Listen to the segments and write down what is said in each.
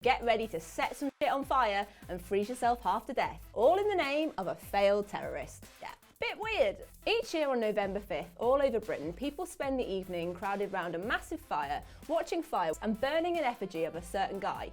Get ready to set some shit on fire and freeze yourself half to death, all in the name of a failed terrorist. Yeah, bit weird. Each year on November 5th, all over Britain, people spend the evening crowded round a massive fire, watching fireworks and burning an effigy of a certain guy.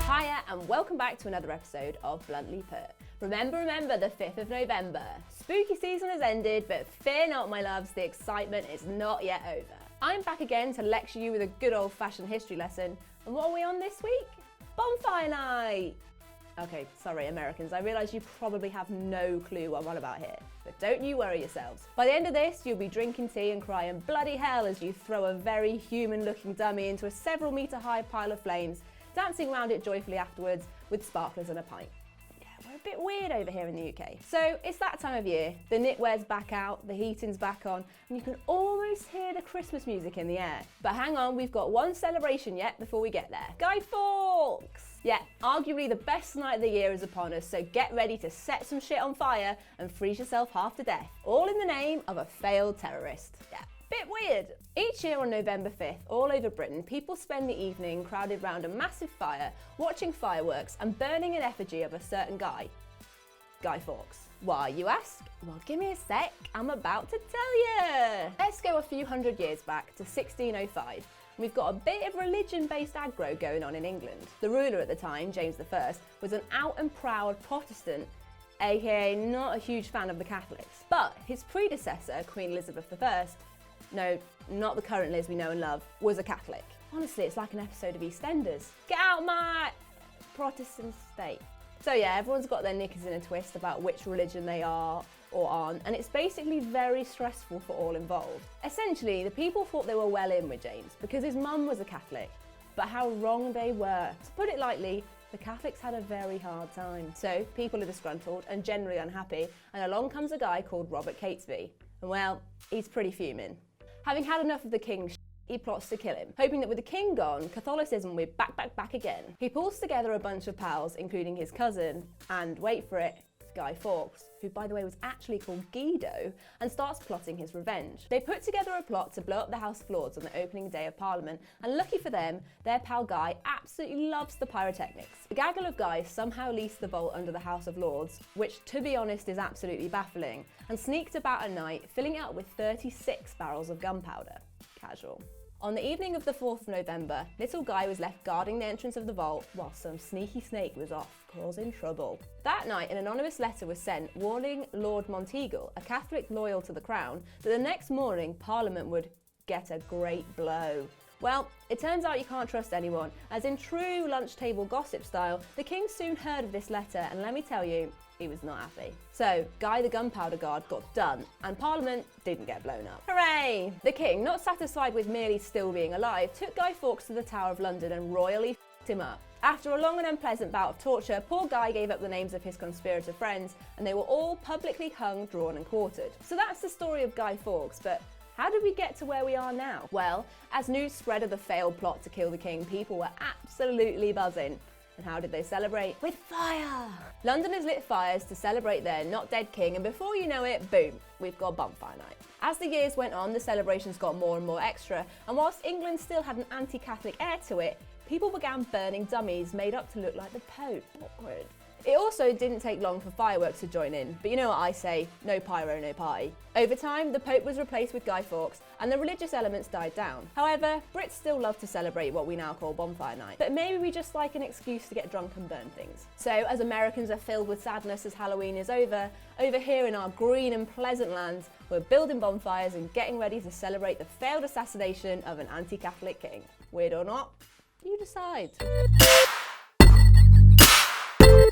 Hiya and welcome back to another episode of Bluntly Put. Remember, the 5th of November. Spooky season has ended, but fear not, my loves, the excitement is not yet over. I'm back again to lecture you with a good old-fashioned history lesson. And what are we on this week? Bonfire Night! Okay, sorry Americans, I realise you probably have no clue what I'm on about here. But don't you worry yourselves. By the end of this, you'll be drinking tea and crying bloody hell as you throw a very human-looking dummy into a several-metre-high pile of flames, dancing around it joyfully afterwards with sparklers and a pint. We're a bit weird over here in the UK. So it's that time of year, the knitwear's back out, the heating's back on, and you can almost hear the Christmas music in the air. But hang on, we've got one celebration yet before we get there. Guy Fawkes! Yeah, arguably the best night of the year is upon us, so get ready to set some shit on fire and freeze yourself half to death, all in the name of a failed terrorist. Yeah. Bit weird. Each year on November 5th, all over Britain, people spend the evening crowded round a massive fire, watching fireworks and burning an effigy of a certain guy. Guy Fawkes. Why, you ask? Well, give me a sec, I'm about to tell you. Let's go a few hundred years back to 1605. We've got a bit of religion-based aggro going on in England. The ruler at the time, James I, was an out and proud Protestant, aka not a huge fan of the Catholics. But his predecessor, Queen Elizabeth I, no, not the current Liz we know and love, was a Catholic. Honestly, it's like an episode of EastEnders. Get out my Protestant state. So yeah, everyone's got their knickers in a twist about which religion they are or aren't, and it's basically very stressful for all involved. Essentially, the people thought they were well in with James because his mum was a Catholic, but how wrong they were. To put it lightly, the Catholics had a very hard time. So people are disgruntled and generally unhappy, and along comes a guy called Robert Catesby. And well, he's pretty fuming. Having had enough of the king's shit, he plots to kill him, hoping that with the king gone, Catholicism will be back again. He pulls together a bunch of pals, including his cousin, and wait for it, Guy Fawkes, who by the way was actually called Guido, and starts plotting his revenge. They put together a plot to blow up the House of Lords on the opening day of Parliament, and lucky for them, their pal Guy absolutely loves the pyrotechnics. The gaggle of guys somehow leased the vault under the House of Lords, which to be honest is absolutely baffling, and sneaked about at night, filling it up with 36 barrels of gunpowder. Casual. On the evening of the 4th of November, little Guy was left guarding the entrance of the vault while some sneaky snake was off, causing trouble. That night, an anonymous letter was sent warning Lord Monteagle, a Catholic loyal to the crown, that the next morning Parliament would get a great blow. Well, it turns out you can't trust anyone, as in true lunch table gossip style, the king soon heard of this letter, and let me tell you, he was not happy. So, Guy the gunpowder guard got done, and Parliament didn't get blown up. Hooray! The king, not satisfied with merely still being alive, took Guy Fawkes to the Tower of London and royally f***ed him up. After a long and unpleasant bout of torture, poor Guy gave up the names of his conspirator friends, and they were all publicly hung, drawn and quartered. So that's the story of Guy Fawkes, but how did we get to where we are now? Well, as news spread of the failed plot to kill the king, people were absolutely buzzing. And how did they celebrate? With fire! Londoners lit fires to celebrate their not dead king, and before you know it, boom, we've got Bonfire Night. As the years went on, the celebrations got more and more extra, and whilst England still had an anti-Catholic air to it, people began burning dummies made up to look like the Pope. Awkward. It also didn't take long for fireworks to join in, but you know what I say, no pyro, no party. Over time, the Pope was replaced with Guy Fawkes, and the religious elements died down. However, Brits still love to celebrate what we now call Bonfire Night, but maybe we just like an excuse to get drunk and burn things. So, as Americans are filled with sadness as Halloween is over here in our green and pleasant lands, we're building bonfires and getting ready to celebrate the failed assassination of an anti-Catholic king. Weird or not, you decide.